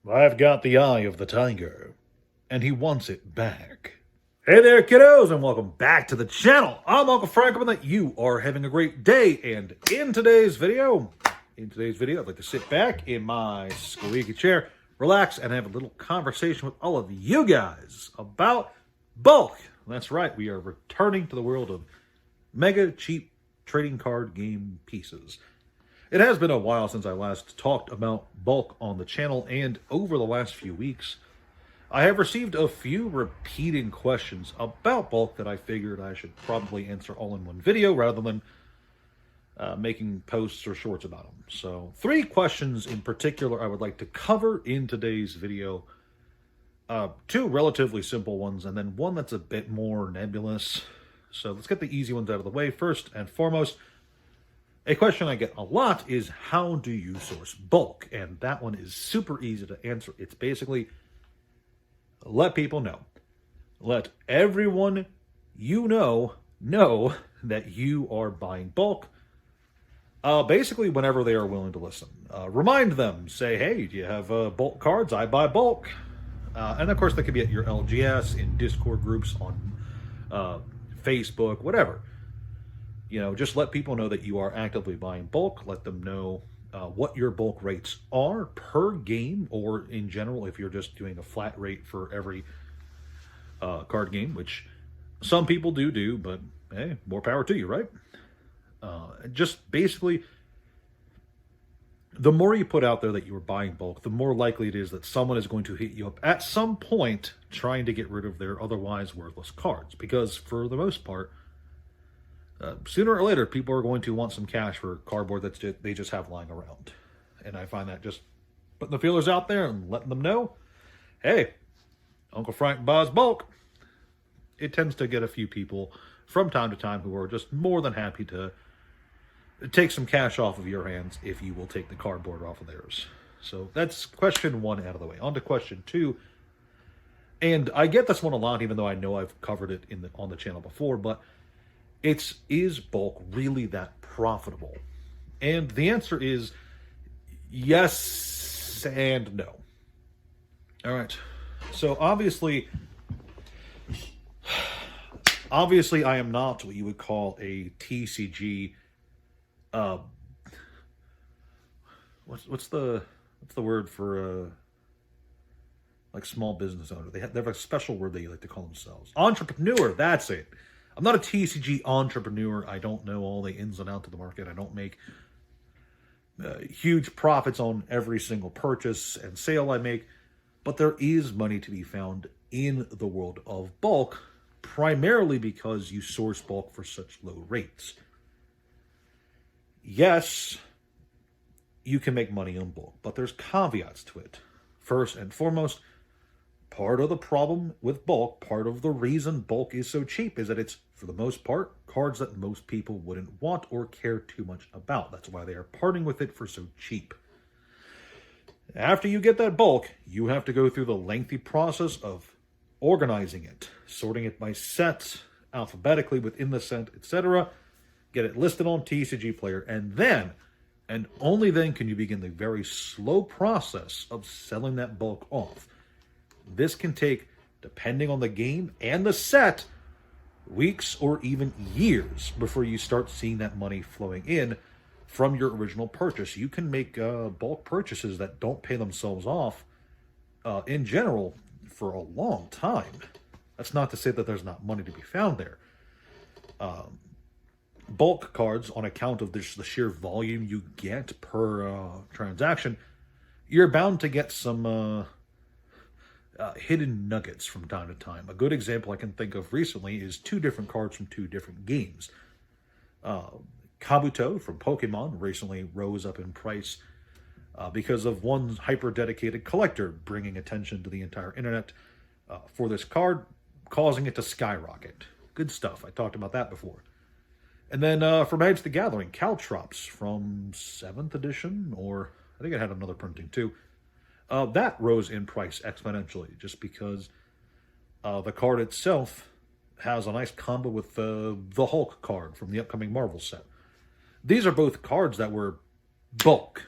I've got the eye of the tiger, and he wants it back. Hey there, kiddos, and welcome back to the channel. I'm Uncle Frank, hoping that you are having a great day. And in today's video, I'd like to sit back in my squeaky chair, relax, and have a little conversation with all of you guys about bulk. That's right, we are returning to the world of mega cheap trading card game pieces. It has been a while since I last talked about bulk on the channel, and over the last few weeks, I have received a few repeating questions about bulk that I figured I should probably answer all in one video rather than making posts or shorts about them. So 3 questions in particular I would like to cover in today's video. 2 relatively simple ones, and then one that's a bit more nebulous. So let's get the easy ones out of the way. First and foremost, a question I get a lot is, how do you source bulk? And that one is super easy to answer. It's basically, let people know. Let everyone you know that you are buying bulk. Basically, whenever they are willing to listen. Remind them, say, hey, do you have bulk cards? I buy bulk. And of course, that could be at your LGS, in Discord groups, on Facebook, whatever. You know, just let people know that you are actively buying bulk. Let them know what your bulk rates are per game, or in general, if you're just doing a flat rate for every card game, which some people do, but hey, more power to you, right? Just basically, the more you put out there that you are buying bulk, the more likely it is that someone is going to hit you up at some point trying to get rid of their otherwise worthless cards. Because for the most part, sooner or later, people are going to want some cash for cardboard that they just have lying around. And I find that just putting the feelers out there and letting them know, hey, Uncle Frank buys bulk. It tends to get a few people from time to time who are just more than happy to take some cash off of your hands if you will take the cardboard off of theirs. So that's question 1 out of the way. On to question 2. And I get this one a lot, even though I know I've covered it on the channel before, but is bulk really that profitable? And the answer is yes and no. All right. So obviously I am not what you would call a TCG. What's the word for like small business owner? They have a special word they like to call themselves. Entrepreneur. That's it. I'm not a TCG entrepreneur. I don't know all the ins and outs of the market. I don't make huge profits on every single purchase and sale I make. But there is money to be found in the world of bulk, primarily because you source bulk for such low rates. Yes, you can make money on bulk, but there's caveats to it. First and foremost, part of the problem with bulk, part of the reason bulk is so cheap, is that it's, for the most part, cards that most people wouldn't want or care too much about. That's why they are parting with it for so cheap. After you get that bulk, you have to go through the lengthy process of organizing it, sorting it by set, alphabetically within the set, etc., get it listed on TCG Player, and then, and only then, can you begin the very slow process of selling that bulk off. This can take, depending on the game and the set, weeks or even years before you start seeing that money flowing in from your original purchase. You can make bulk purchases that don't pay themselves off in general for a long time. That's not to say that there's not money to be found there. Bulk cards, on account of the sheer volume you get per transaction, you're bound to get some hidden nuggets from time to time. A good example I can think of recently is 2 different cards from 2 different games. Kabuto from Pokemon recently rose up in price because of one hyper-dedicated collector bringing attention to the entire internet for this card, causing it to skyrocket. Good stuff. I talked about that before. And then for Magic the Gathering, Caltrops from 7th edition, or I think it had another printing too. That rose in price exponentially just because the card itself has a nice combo with the Hulk card from the upcoming Marvel set. These are both cards that were bulk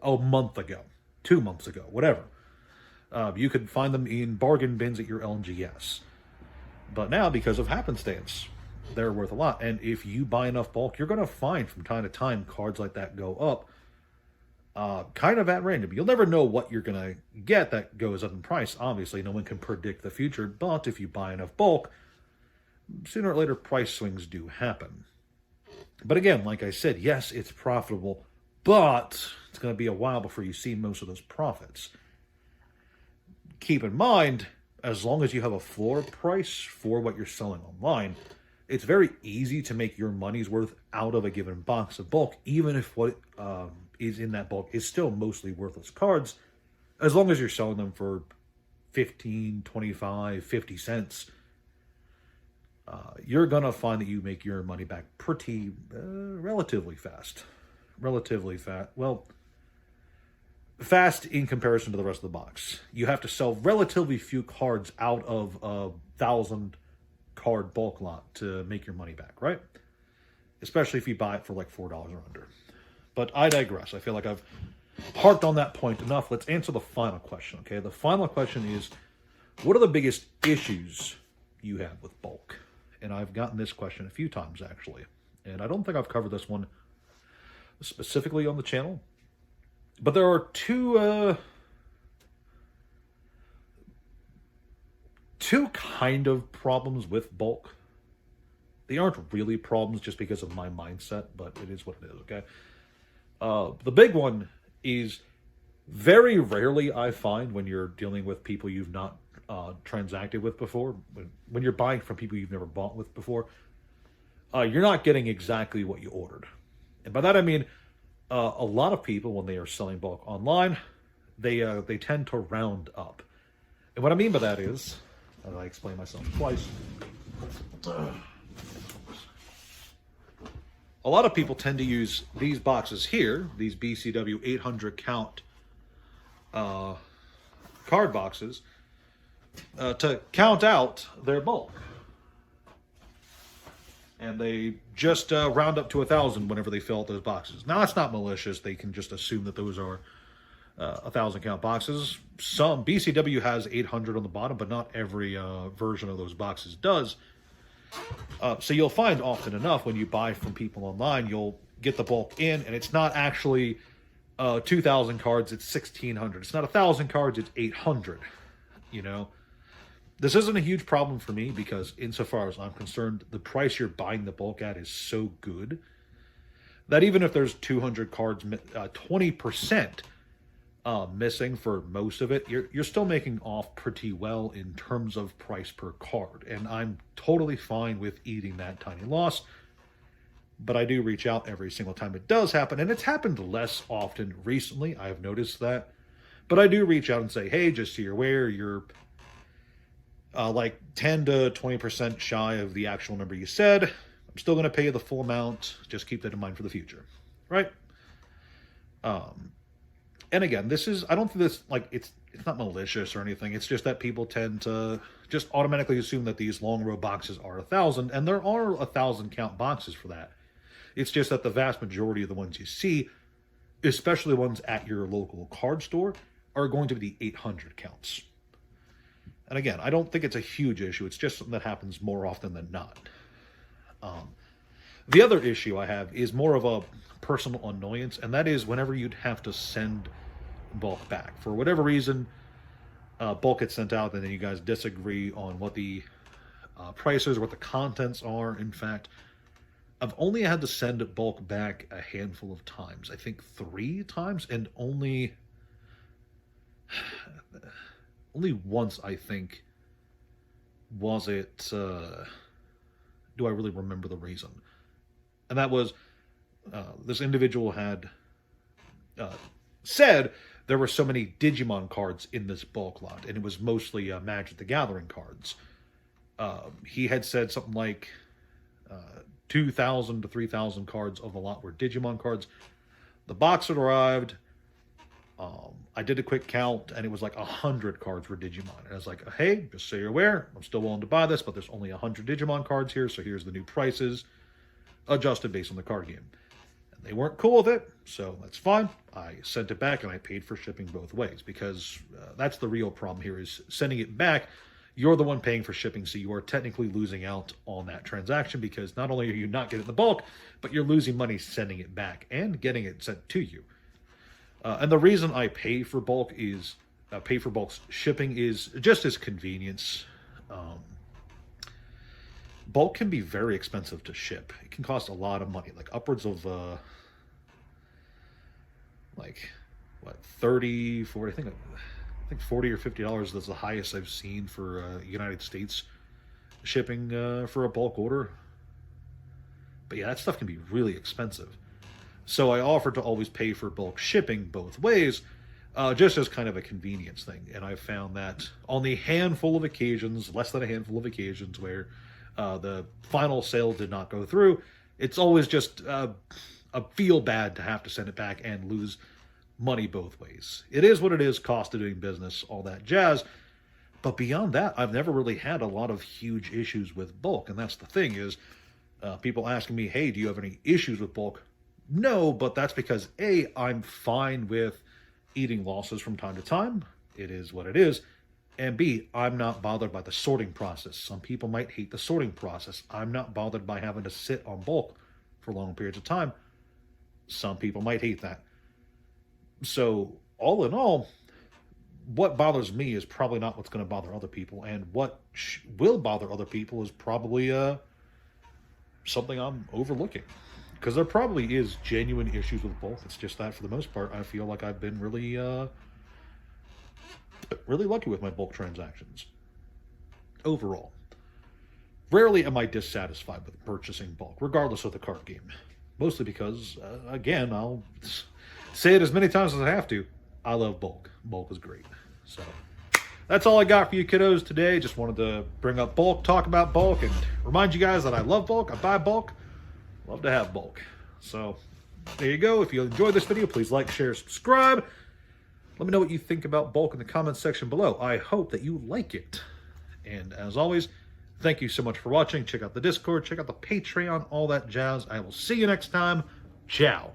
a month ago. 2 months ago, whatever. You could find them in bargain bins at your LGS. But now, because of happenstance, they're worth a lot. And if you buy enough bulk, you're going to find from time to time cards like that go up kind of at random. You'll never know what you're going to get that goes up in price. Obviously, no one can predict the future. But if you buy enough bulk, sooner or later, price swings do happen. But again, like I said, yes, it's profitable, but it's going to be a while before you see most of those profits. Keep in mind, as long as you have a floor price for what you're selling online, it's very easy to make your money's worth out of a given box of bulk, even if what is in that bulk is still mostly worthless cards, as long as you're selling them for 15, 25, 50 cents. You're going to find that you make your money back pretty relatively fast. Relatively fast. Well, fast in comparison to the rest of the box. You have to sell relatively few cards out of a 1,000 card bulk lot to make your money back, right? Especially if you buy it for like $4 or under. But I digress. I feel like I've harped on that point enough. Let's answer the final question, okay? The final question is, what are the biggest issues you have with bulk? And I've gotten this question a few times, actually. And I don't think I've covered this one specifically on the channel. But there are two kind of problems with bulk. They aren't really problems just because of my mindset, but it is what it is, okay? The big one is very rarely I find when you're dealing with people you've not transacted with before, when you're buying from people you've never bought with before, you're not getting exactly what you ordered. And by that I mean, a lot of people, when they are selling bulk online, they tend to round up. And what I mean by that is, as I explain myself twice, a lot of people tend to use these boxes here, these BCW 800 count card boxes, to count out their bulk. And they just round up to 1,000 whenever they fill out those boxes. Now, that's not malicious. They can just assume that those are 1,000 count boxes. Some BCW has 800 on the bottom, but not every version of those boxes does. So you'll find often enough when you buy from people online, you'll get the bulk in, and it's not actually 2,000 cards, it's 1,600. It's not 1,000 cards, it's 800, you know. This isn't a huge problem for me because insofar as I'm concerned, the price you're buying the bulk at is so good that even if there's 200 cards, 20% missing for most of it, you're still making off pretty well in terms of price per card. And I'm totally fine with eating that tiny loss. But I do reach out every single time it does happen. And it's happened less often recently. I've noticed that. But I do reach out and say, hey, just so you're aware, you're like 10 to 20% shy of the actual number you said. I'm still going to pay you the full amount. Just keep that in mind for the future. Right? And again, this is, I don't think this, like, it's not malicious or anything. It's just that people tend to just automatically assume that these long row boxes are 1,000. And there are 1,000 count boxes for that. It's just that the vast majority of the ones you see, especially ones at your local card store, are going to be the 800 counts. And again, I don't think it's a huge issue. It's just something that happens more often than not. The other issue I have is more of a personal annoyance, and that is whenever you'd have to send bulk back. For whatever reason, bulk gets sent out, and then you guys disagree on what the price is, what the contents are. In fact, I've only had to send bulk back a handful of times. I think 3 times, and only once, I think, was it, do I really remember the reason? And that was, this individual had said there were so many Digimon cards in this bulk lot, and it was mostly Magic the Gathering cards. He had said something like 2,000 to 3,000 cards of the lot were Digimon cards. The box had arrived. I did a quick count, and it was like 100 cards were Digimon. And I was like, hey, just so you're aware, I'm still willing to buy this, but there's only 100 Digimon cards here, so here's the new prices, adjusted based on the card game. They weren't cool with it, so that's fine. I sent it back and I paid for shipping both ways because that's the real problem here is sending it back. You're the one paying for shipping, so you are technically losing out on that transaction because not only are you not getting the bulk, but you're losing money sending it back and getting it sent to you. And the reason I pay for bulk shipping is just as convenience. Bulk can be very expensive to ship. It can cost a lot of money, like upwards of like what 30, 40, I think $40 or $50 is the highest I've seen for United States shipping for a bulk order. But yeah, that stuff can be really expensive. So I offered to always pay for bulk shipping both ways, just as kind of a convenience thing. And I've found that on the handful of occasions, less than a handful of occasions, where the final sale did not go through, it's always just a feel bad to have to send it back and lose money both ways. It is what it is, cost of doing business, all that jazz. But beyond that, I've never really had a lot of huge issues with bulk. And that's the thing is, people asking me, hey, do you have any issues with bulk? No, but that's because A, I'm fine with eating losses from time to time. It is what it is. And B, I'm not bothered by the sorting process. Some people might hate the sorting process. I'm not bothered by having to sit on bulk for long periods of time. Some people might hate that. So all in all, what bothers me is probably not what's going to bother other people. And what will bother other people is probably something I'm overlooking. Because there probably is genuine issues with both. It's just that for the most part, I feel like I've been really lucky with my bulk transactions. Overall, rarely am I dissatisfied with purchasing bulk, regardless of the card game. Mostly because, again, I'll say it as many times as I have to, I love bulk. Bulk is great. So that's all I got for you kiddos today. Just wanted to bring up bulk, talk about bulk, and remind you guys that I love bulk, I buy bulk, love to have bulk. So there you go. If you enjoyed this video, please like, share, subscribe. Let me know what you think about bulk in the comments section below. I hope that you like it. And as always, thank you so much for watching. Check out the Discord, check out the Patreon, all that jazz. I will see you next time. Ciao.